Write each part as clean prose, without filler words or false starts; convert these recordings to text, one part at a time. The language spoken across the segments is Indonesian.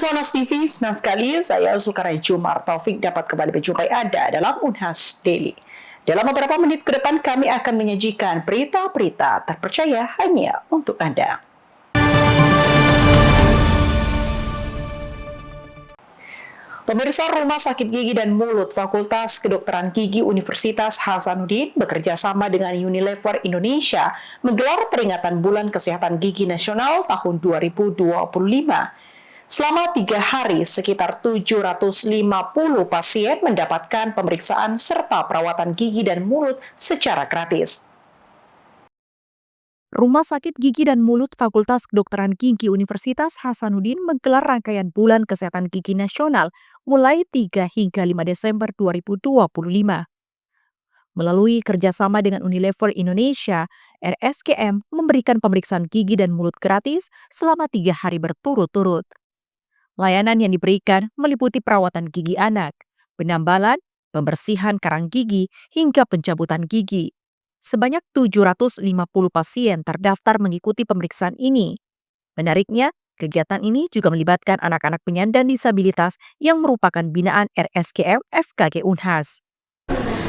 Pemirsa Monas TV, senang sekali saya Zulkarnain Jumar Taufik dapat kembali berjumpa Anda dalam Unhas Daily. Dalam beberapa menit ke depan kami akan menyajikan berita-berita terpercaya hanya untuk Anda. Pemirsa, Rumah Sakit Gigi dan Mulut Fakultas Kedokteran Gigi Universitas Hasanuddin bekerja sama dengan Unilever Indonesia menggelar peringatan Bulan Kesehatan Gigi Nasional tahun 2025. Selama 3 hari, sekitar 750 pasien mendapatkan pemeriksaan serta perawatan gigi dan mulut secara gratis. Rumah Sakit Gigi dan Mulut Fakultas Kedokteran Gigi Universitas Hasanuddin menggelar rangkaian Bulan Kesehatan Gigi Nasional mulai 3 hingga 5 Desember 2025. Melalui kerjasama dengan Unilever Indonesia, RSGM memberikan pemeriksaan gigi dan mulut gratis selama 3 hari berturut-turut. Layanan yang diberikan meliputi perawatan gigi anak, penambalan, pembersihan karang gigi, hingga pencabutan gigi. Sebanyak 750 pasien terdaftar mengikuti pemeriksaan ini. Menariknya, kegiatan ini juga melibatkan anak-anak penyandang disabilitas yang merupakan binaan RSGM FKG Unhas.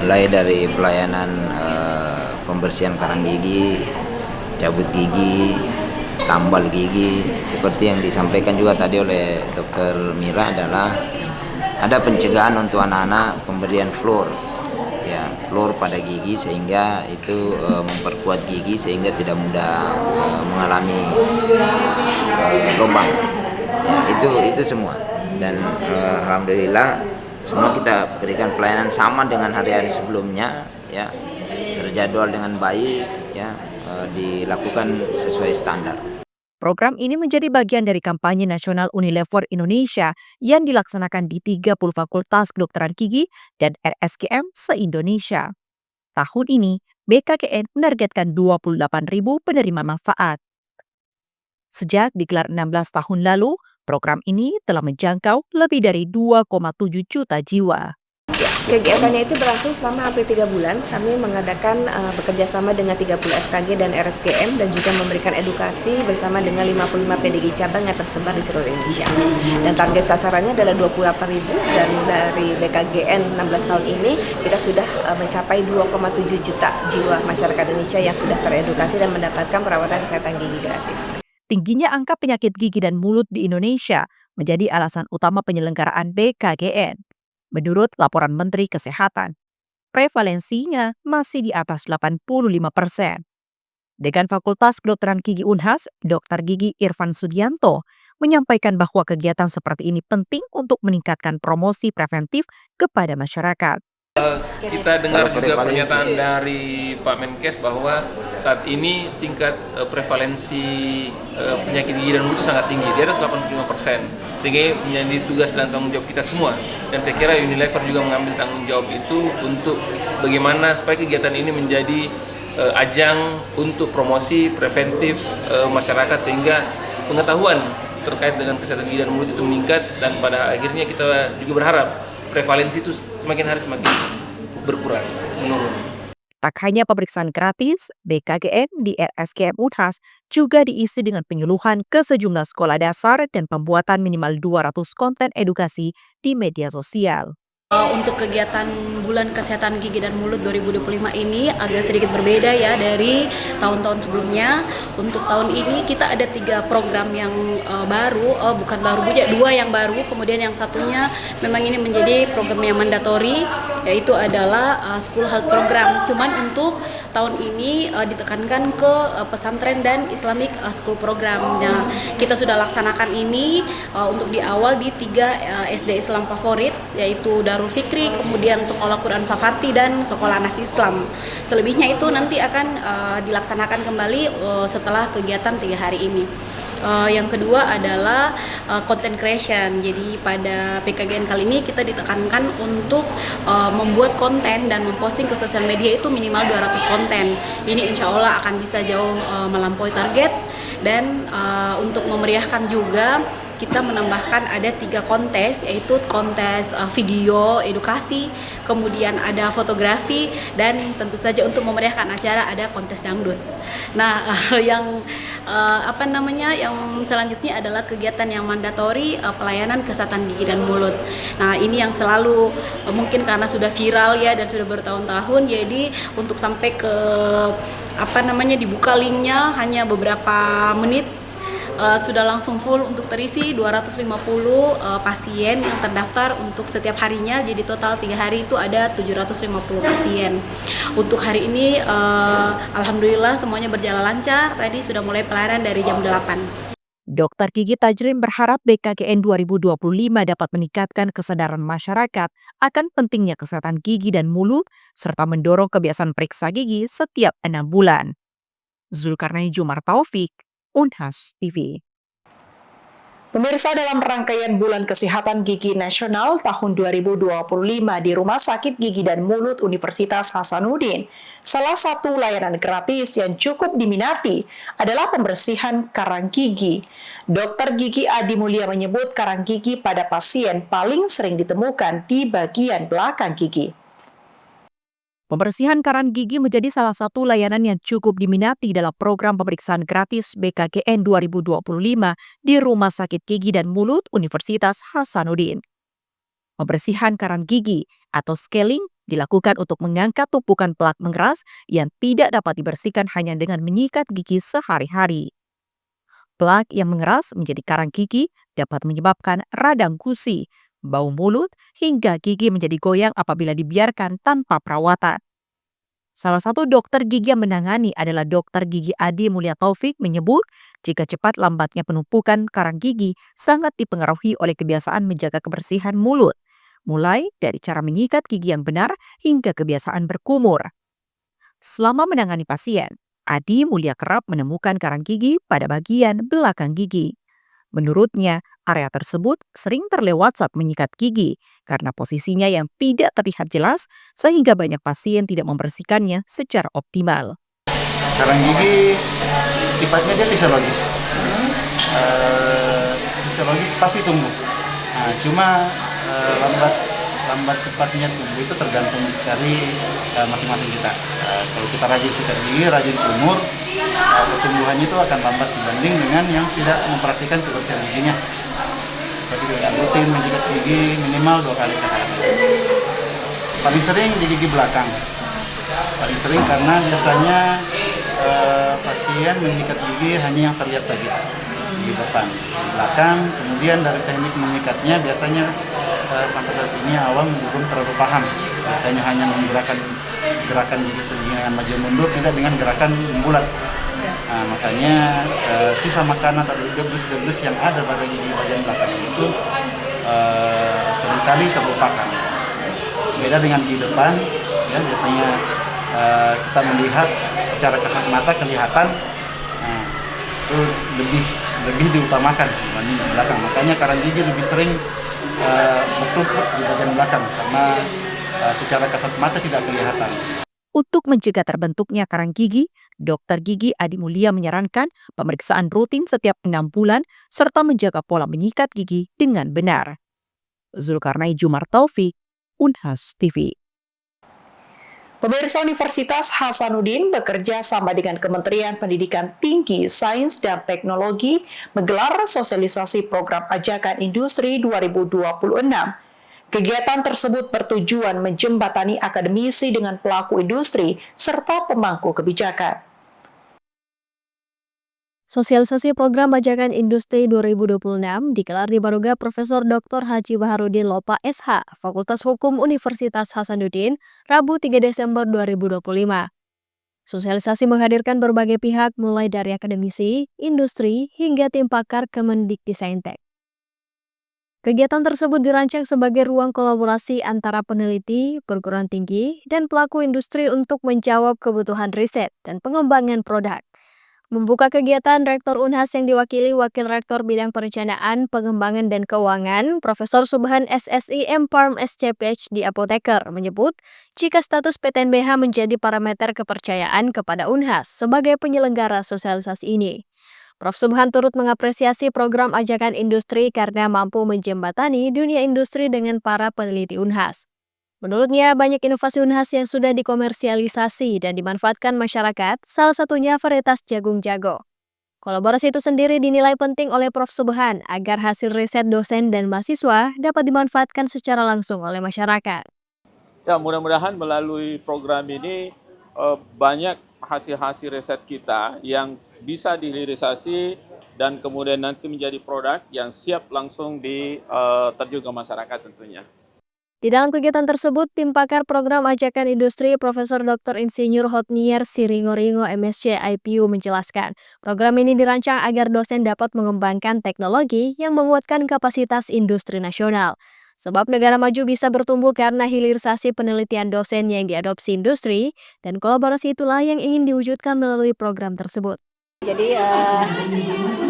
Mulai dari pelayanan pembersihan karang gigi, cabut gigi, tambal gigi, seperti yang disampaikan juga tadi oleh Dr. Mira adalah ada pencegahan untuk anak-anak pemberian fluor, ya fluor pada gigi sehingga itu memperkuat gigi sehingga tidak mudah mengalami lubang, ya itu semua dan alhamdulillah semua kita berikan pelayanan sama dengan hari-hari sebelumnya, ya terjadwal dengan baik, ya dilakukan sesuai standar. Program ini menjadi bagian dari kampanye nasional Unilever Indonesia yang dilaksanakan di 30 fakultas kedokteran gigi dan RSGM se-Indonesia. Tahun ini, BKGN menargetkan 28.000 penerima manfaat. Sejak digelar 16 tahun lalu, program ini telah menjangkau lebih dari 2,7 juta jiwa. Kegiatannya itu berlangsung selama hampir 3 bulan. Kami mengadakan bekerja sama dengan 30 FKG dan RSGM dan juga memberikan edukasi bersama dengan 55 PDG cabang yang tersebar di seluruh Indonesia. Dan target sasarannya adalah 28.000 dan dari BKGN 16 tahun ini kita sudah mencapai 2,7 juta jiwa masyarakat Indonesia yang sudah teredukasi dan mendapatkan perawatan kesehatan gigi gratis. Tingginya angka penyakit gigi dan mulut di Indonesia menjadi alasan utama penyelenggaraan BKGN. Menurut laporan Menteri Kesehatan, prevalensinya masih di atas 85%. Dekan Fakultas Kedokteran Gigi Unhas, Dr. Gigi Irfan Sudianto, menyampaikan bahwa kegiatan seperti ini penting untuk meningkatkan promosi preventif kepada masyarakat. Kita dengar juga pernyataan dari Pak Menkes bahwa saat ini tingkat prevalensi penyakit gigi dan mulut sangat tinggi, di atas 85%. Sehingga menjadi tugas dan tanggung jawab kita semua. Dan saya kira Unilever juga mengambil tanggung jawab itu untuk bagaimana supaya kegiatan ini menjadi ajang untuk promosi preventif masyarakat sehingga pengetahuan terkait dengan kesehatan gigi dan mulut itu meningkat dan pada akhirnya kita juga berharap prevalensi itu semakin hari semakin berkurang, menurun. Tak hanya pemeriksaan gratis, BKGN di RSGM Unhas juga diisi dengan penyuluhan ke sejumlah sekolah dasar dan pembuatan minimal 200 konten edukasi di media sosial. Untuk kegiatan Bulan Kesehatan Gigi dan Mulut 2025 ini agak sedikit berbeda ya dari tahun-tahun sebelumnya. Untuk tahun ini kita ada 3 program yang baru, bukan baru, 2 yang baru, kemudian yang satunya memang ini menjadi program yang mandatori, yaitu adalah School Health Program. Cuman untuk tahun ini ditekankan ke pesantren dan Islamic School Program. Nah, kita sudah laksanakan ini untuk di awal di 3 SD Islam favorit, yaitu Darul Fikri, kemudian Sekolah Quran Safati dan Sekolah Nas Islam. Selebihnya itu nanti akan dilaksanakan kembali setelah kegiatan 3 hari ini. Yang kedua adalah content creation. Jadi pada PKGN kali ini kita ditekankan untuk membuat konten dan memposting ke sosial media itu minimal 200 konten. Ini insya Allah akan bisa jauh melampaui target. Dan untuk memeriahkan juga kita menambahkan ada 3 kontes, yaitu kontes video edukasi, kemudian ada fotografi, dan tentu saja untuk memeriahkan acara ada kontes dangdut. Nah, yang yang selanjutnya adalah kegiatan yang mandatori, pelayanan kesehatan gigi dan mulut. Nah, ini yang selalu mungkin karena sudah viral ya dan sudah bertahun-tahun, jadi untuk sampai ke dibuka linknya hanya beberapa menit, sudah langsung full untuk terisi 250 pasien yang terdaftar untuk setiap harinya. Jadi total 3 hari itu ada 750 pasien. Untuk hari ini alhamdulillah semuanya berjalan lancar. Tadi sudah mulai pelayanan dari jam 8. Dr. Gigi Tajrin berharap BKKN 2025 dapat meningkatkan kesadaran masyarakat akan pentingnya kesehatan gigi dan mulut serta mendorong kebiasaan periksa gigi setiap 6 bulan. Zulkarnain Jumar Taufik, Unhas TV. Pemirsa, dalam rangkaian Bulan Kesehatan Gigi Nasional tahun 2025 di Rumah Sakit Gigi dan Mulut Universitas Hasanuddin, salah satu layanan gratis yang cukup diminati adalah pembersihan karang gigi. Dr. Gigi Adi Mulia menyebut karang gigi pada pasien paling sering ditemukan di bagian belakang gigi. Pembersihan karang gigi menjadi salah satu layanan yang cukup diminati dalam program pemeriksaan gratis BKKN 2025 di Rumah Sakit Gigi dan Mulut Universitas Hasanuddin. Pembersihan karang gigi atau scaling dilakukan untuk mengangkat tumpukan plak mengeras yang tidak dapat dibersihkan hanya dengan menyikat gigi sehari-hari. Plak yang mengeras menjadi karang gigi dapat menyebabkan radang gusi, bau mulut, hingga gigi menjadi goyang apabila dibiarkan tanpa perawatan. Salah satu dokter gigi yang menangani adalah Dr. Gigi Adi Mulia Taufik menyebut jika cepat lambatnya penumpukan karang gigi sangat dipengaruhi oleh kebiasaan menjaga kebersihan mulut, mulai dari cara menyikat gigi yang benar hingga kebiasaan berkumur. Selama menangani pasien, Adi Mulia kerap menemukan karang gigi pada bagian belakang gigi. Menurutnya, area tersebut sering terlewat saat menyikat gigi karena posisinya yang tidak terlihat jelas sehingga banyak pasien tidak membersihkannya secara optimal. Karang gigi sifatnya dia fisiologis. Fisiologis pasti tumbuh. Nah, cuma lambat cepatnya tumbuh itu tergantung dari masing-masing kita. Kalau kita rajin sikat gigi, rajin kumur, pertumbuhannya itu akan lambat dibanding dengan yang tidak memperhatikan kebersihan giginya. Jadi dengan rutin menyikat gigi minimal 2 kali sehari. Paling sering di gigi belakang. Paling sering karena biasanya pasien menyikat gigi hanya yang terlihat saja di depan, di belakang. Kemudian dari teknik mengikatnya biasanya sampai saat ini awam belum terlalu paham. Biasanya hanya menggunakan gerakan gigi dengan maju mundur, tidak dengan gerakan membulat. Nah, makanya sisa makanan atau debus-debus yang ada pada gigi bagian belakang itu seringkali terlupakan. Beda dengan di depan, ya biasanya kita melihat secara kasat mata kelihatan, nah, itu lebih diutamakan dibanding di belakang. Makanya karang gigi lebih sering bertumpuk di bagian belakang karena secara kasat mata tidak kelihatan. Untuk mencegah terbentuknya karang gigi, Dr. Gigi Adi Mulia menyarankan pemeriksaan rutin setiap 6 bulan serta menjaga pola menyikat gigi dengan benar. Zulkarnain Jumar Taufik, Unhas TV. Pemirsa, Universitas Hasanuddin bekerja sama dengan Kementerian Pendidikan Tinggi, Sains, dan Teknologi menggelar sosialisasi program Ajakan Industri 2026. Kegiatan tersebut bertujuan menjembatani akademisi dengan pelaku industri serta pemangku kebijakan. Sosialisasi program Ajakan Industri 2026 digelar di Baroga Profesor Dr. Haji Baharudin Lopa SH, Fakultas Hukum Universitas Hasanuddin, Rabu 3 Desember 2025. Sosialisasi menghadirkan berbagai pihak mulai dari akademisi, industri, hingga tim pakar Kemendikbudristek. Kegiatan tersebut dirancang sebagai ruang kolaborasi antara peneliti, perguruan tinggi, dan pelaku industri untuk menjawab kebutuhan riset dan pengembangan produk. Membuka kegiatan, Rektor Unhas yang diwakili Wakil Rektor Bidang Perencanaan, Pengembangan, dan Keuangan, Profesor Subhan SSI M.Pharm SCPHD Apoteker, menyebut jika status PTNBH menjadi parameter kepercayaan kepada Unhas sebagai penyelenggara sosialisasi ini. Prof. Subhan turut mengapresiasi program Ajakan Industri karena mampu menjembatani dunia industri dengan para peneliti Unhas. Menurutnya, banyak inovasi Unhas yang sudah dikomersialisasi dan dimanfaatkan masyarakat, salah satunya varietas jagung jago. Kolaborasi itu sendiri dinilai penting oleh Prof. Subhan agar hasil riset dosen dan mahasiswa dapat dimanfaatkan secara langsung oleh masyarakat. Ya, mudah-mudahan melalui program ini banyak hasil-hasil riset kita yang bisa dihilirisasi dan kemudian nanti menjadi produk yang siap langsung diterjun ke masyarakat tentunya. Di dalam kegiatan tersebut, tim pakar program ajakan industri Profesor Dr. Insinyur Hotnier Siringoringo MSc IPU menjelaskan, program ini dirancang agar dosen dapat mengembangkan teknologi yang menguatkan kapasitas industri nasional. Sebab negara maju bisa bertumbuh karena hilirisasi penelitian dosen yang diadopsi industri, dan kolaborasi itulah yang ingin diwujudkan melalui program tersebut. Jadi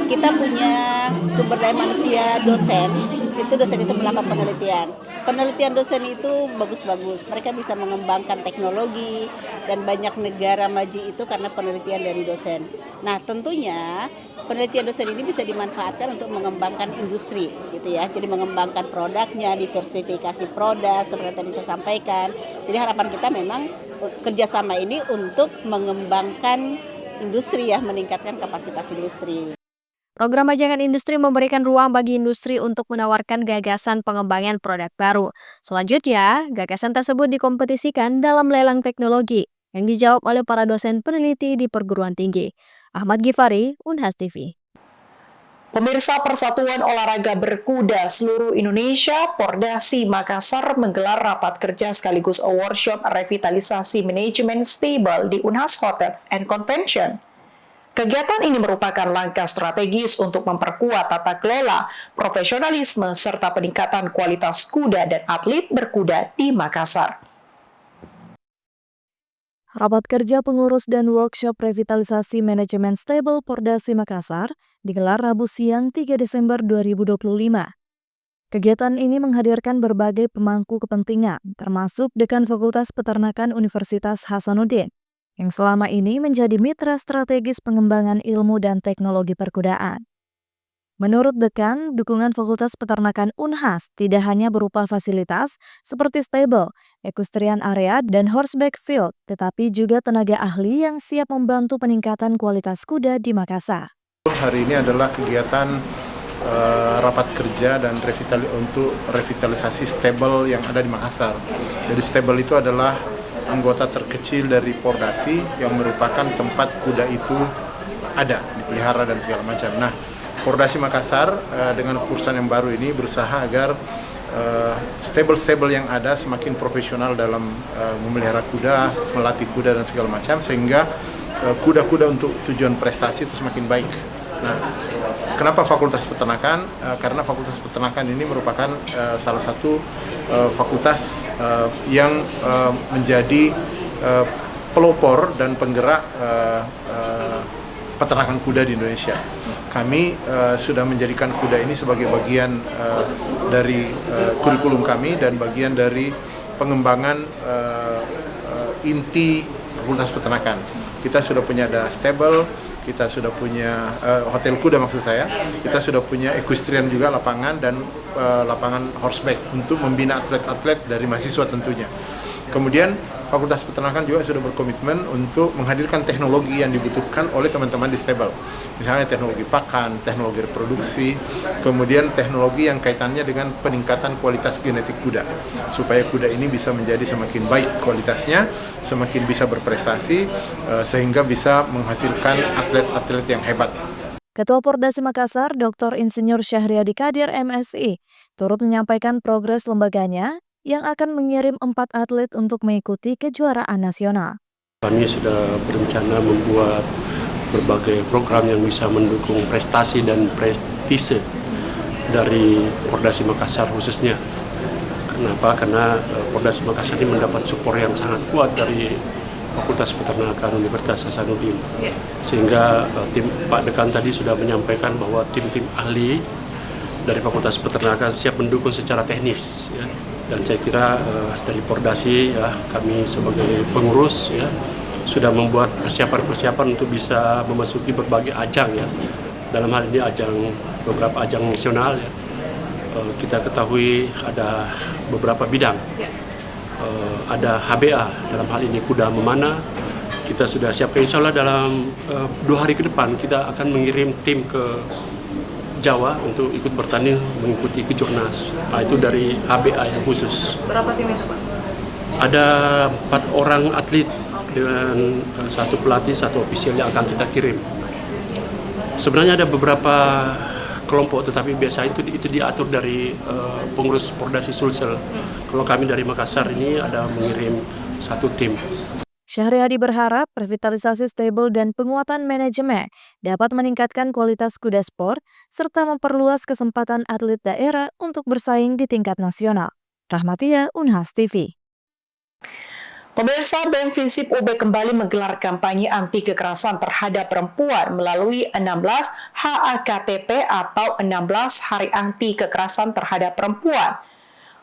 kita punya sumber daya manusia dosen itu melakukan penelitian. Penelitian dosen itu bagus-bagus, mereka bisa mengembangkan teknologi dan banyak negara maju itu karena penelitian dari dosen. Nah tentunya penelitian dosen ini bisa dimanfaatkan untuk mengembangkan industri gitu ya. Jadi mengembangkan produknya, diversifikasi produk seperti tadi saya sampaikan. Jadi harapan kita memang kerjasama ini untuk mengembangkan industri ya, meningkatkan kapasitas industri. Program ajakan industri memberikan ruang bagi industri untuk menawarkan gagasan pengembangan produk baru. Selanjutnya, gagasan tersebut dikompetisikan dalam lelang teknologi yang dijawab oleh para dosen peneliti di perguruan tinggi. Ahmad Gifari, Unhas TV. Pemirsa Persatuan Olahraga Berkuda Seluruh Indonesia, Pordasi Makassar menggelar rapat kerja sekaligus workshop revitalisasi manajemen stable di Unhas Hotel and Convention. Kegiatan ini merupakan langkah strategis untuk memperkuat tata kelola, profesionalisme, serta peningkatan kualitas kuda dan atlet berkuda di Makassar. Rapat kerja pengurus dan workshop revitalisasi manajemen stable Pordasi Makassar digelar Rabu siang 3 Desember 2025. Kegiatan ini menghadirkan berbagai pemangku kepentingan, termasuk Dekan Fakultas Peternakan Universitas Hasanuddin, yang selama ini menjadi mitra strategis pengembangan ilmu dan teknologi perkudaan. Menurut Dekan, dukungan Fakultas Peternakan Unhas tidak hanya berupa fasilitas seperti stable, equestrian area, dan horseback field, tetapi juga tenaga ahli yang siap membantu peningkatan kualitas kuda di Makassar. Hari ini adalah kegiatan rapat kerja dan untuk revitalisasi stable yang ada di Makassar. Jadi stable itu adalah anggota terkecil dari Pordasi yang merupakan tempat kuda itu ada, dipelihara dan segala macam. Nah, Pordasi Makassar dengan kursan yang baru ini berusaha agar stable-stable yang ada semakin profesional dalam memelihara kuda, melatih kuda dan segala macam, sehingga kuda-kuda untuk tujuan prestasi itu semakin baik. Nah, kenapa Fakultas Peternakan? Karena Fakultas Peternakan ini merupakan salah satu fakultas yang menjadi pelopor dan penggerak peternakan kuda di Indonesia. Kami sudah menjadikan kuda ini sebagai bagian dari kurikulum kami dan bagian dari pengembangan inti Fakultas Peternakan. Kita sudah punya ada stable, kita sudah punya hotel kuda maksud saya, kita sudah punya equestrian juga lapangan dan lapangan horseback untuk membina atlet-atlet dari mahasiswa tentunya. Kemudian Fakultas Peternakan juga sudah berkomitmen untuk menghadirkan teknologi yang dibutuhkan oleh teman-teman di stable. Misalnya teknologi pakan, teknologi reproduksi, kemudian teknologi yang kaitannya dengan peningkatan kualitas genetik kuda. Supaya kuda ini bisa menjadi semakin baik kualitasnya, semakin bisa berprestasi, sehingga bisa menghasilkan atlet-atlet yang hebat. Ketua Pordasi Makassar, Dr. Insinyur Syahriadi Kadir MSI, turut menyampaikan progres lembaganya yang akan mengirim 4 atlet untuk mengikuti kejuaraan nasional. Kami sudah berencana membuat berbagai program yang bisa mendukung prestasi dan prestise dari Pordasi Makassar khususnya. Kenapa? Karena Pordasi Makassar ini mendapat support yang sangat kuat dari Fakultas Peternakan Universitas Hasanuddin. Sehingga tim Pak Dekan tadi sudah menyampaikan bahwa tim-tim ahli dari Fakultas Peternakan siap mendukung secara teknis. Ya. Dan saya kira dari Pordasi ya, kami sebagai pengurus ya, sudah membuat persiapan-persiapan untuk bisa memasuki berbagai ajang ya. Dalam hal ini beberapa ajang nasional ya. Kita ketahui ada beberapa bidang. Ada HBA, dalam hal ini kuda memanah, kita sudah siapkan. Insya Allah dalam 2 hari ke depan kita akan mengirim tim ke Jawa untuk ikut bertanding mengikuti kejurnas. Itu dari HBA yang khusus. Berapa tim itu, Pak? Ada 4 orang atlet dengan 1 pelatih, 1 ofisial yang akan kita kirim. Sebenarnya ada beberapa kelompok, tetapi biasa itu diatur dari pengurus Pordasi Sulsel. Kalau kami dari Makassar ini ada mengirim 1 tim. Syahriadi berharap revitalisasi stable dan penguatan manajemen dapat meningkatkan kualitas kuda sport serta memperluas kesempatan atlet daerah untuk bersaing di tingkat nasional. Rahmatia, Unhas TV. Pemirsa, BEM Visip UB kembali menggelar kampanye anti kekerasan terhadap perempuan melalui 16 HAKTP atau 16 Hari Anti Kekerasan Terhadap Perempuan.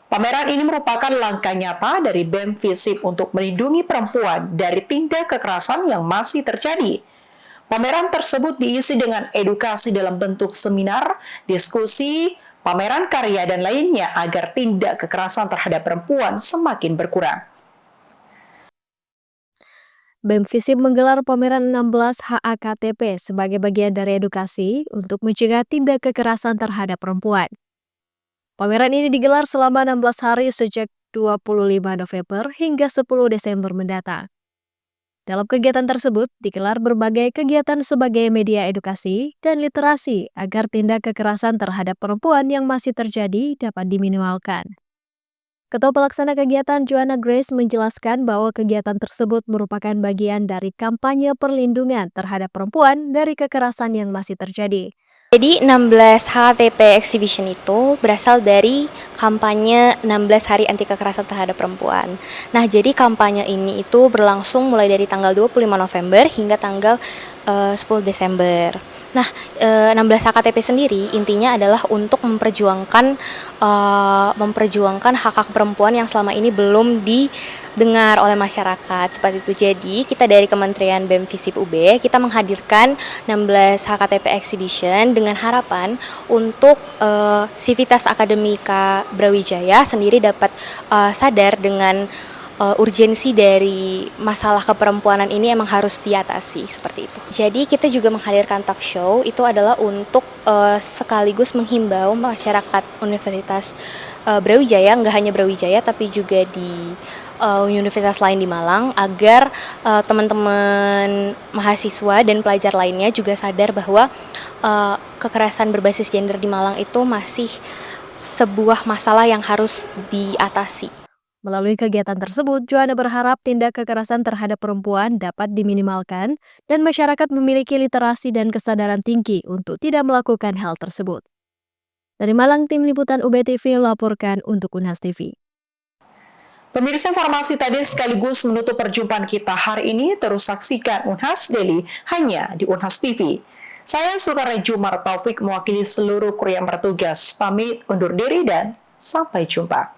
Pameran ini merupakan langkah nyata dari BEM Visip untuk melindungi perempuan dari tindak kekerasan yang masih terjadi. Pameran tersebut diisi dengan edukasi dalam bentuk seminar, diskusi, pameran karya, dan lainnya agar tindak kekerasan terhadap perempuan semakin berkurang. BEM Visip menggelar pameran 16 HAKTP sebagai bagian dari edukasi untuk mencegah tindak kekerasan terhadap perempuan. Pameran ini digelar selama 16 hari sejak 25 November hingga 10 Desember mendatang. Dalam kegiatan tersebut, digelar berbagai kegiatan sebagai media edukasi dan literasi agar tindak kekerasan terhadap perempuan yang masih terjadi dapat diminimalkan. Ketua Pelaksana Kegiatan Joanna Grace menjelaskan bahwa kegiatan tersebut merupakan bagian dari kampanye perlindungan terhadap perempuan dari kekerasan yang masih terjadi. Jadi 16 HKTP Exhibition itu berasal dari kampanye 16 Hari Anti Kekerasan Terhadap Perempuan. Nah, jadi kampanye ini itu berlangsung mulai dari tanggal 25 November hingga tanggal 10 Desember. Nah, 16 HKTP sendiri intinya adalah untuk memperjuangkan hak-hak perempuan yang selama ini belum didengar oleh masyarakat, seperti itu. Jadi, kita dari Kementerian BEM Visip UB, kita menghadirkan 16 HKTP Exhibition dengan harapan untuk Sivitas Akademika Brawijaya sendiri dapat sadar dengan urgensi dari masalah keperempuanan ini emang harus diatasi, seperti itu. Jadi kita juga menghadirkan talk show, itu adalah untuk sekaligus menghimbau masyarakat Universitas Brawijaya, nggak hanya Brawijaya tapi juga di universitas lain di Malang, agar teman-teman mahasiswa dan pelajar lainnya juga sadar bahwa kekerasan berbasis gender di Malang itu masih sebuah masalah yang harus diatasi. Melalui kegiatan tersebut, Joanna berharap tindak kekerasan terhadap perempuan dapat diminimalkan dan masyarakat memiliki literasi dan kesadaran tinggi untuk tidak melakukan hal tersebut. Dari Malang, tim liputan UBTV laporkan untuk Unhas TV. Pemirsa, informasi tadi sekaligus menutup perjumpaan kita hari ini. Terus saksikan Unhas Daily hanya di Unhas TV. Saya Sulkarna Jumar Taufik mewakili seluruh kru yang bertugas. Pamit undur diri dan sampai jumpa.